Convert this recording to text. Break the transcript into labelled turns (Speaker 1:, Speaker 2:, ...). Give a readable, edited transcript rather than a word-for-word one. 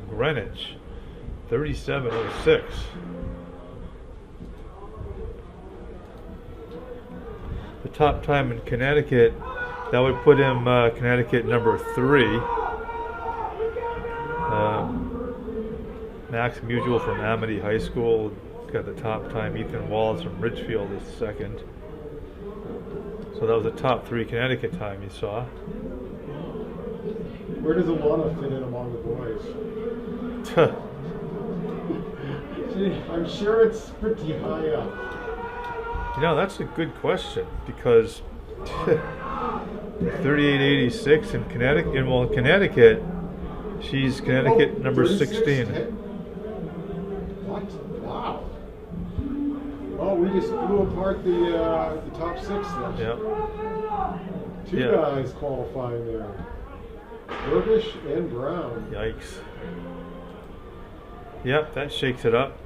Speaker 1: Greenwich, 37:06. The top time in Connecticut, that would put him Connecticut number 3. Max Mutual from Amity High School got the top time. Ethan Wallace from Ridgefield is second. So that was the top 3 Connecticut time you saw.
Speaker 2: Where does Alana fit in among the boys? I'm sure it's pretty high up.
Speaker 1: You know, that's a good question because 38.86 in Connecticut. Well, in Connecticut, she's Connecticut number 16.
Speaker 2: What? Wow. Well, we just blew apart the top 6 then.
Speaker 1: Yep.
Speaker 2: 2 guys qualifying there. Burbish and Brown.
Speaker 1: Yikes. Yep, that shakes it up.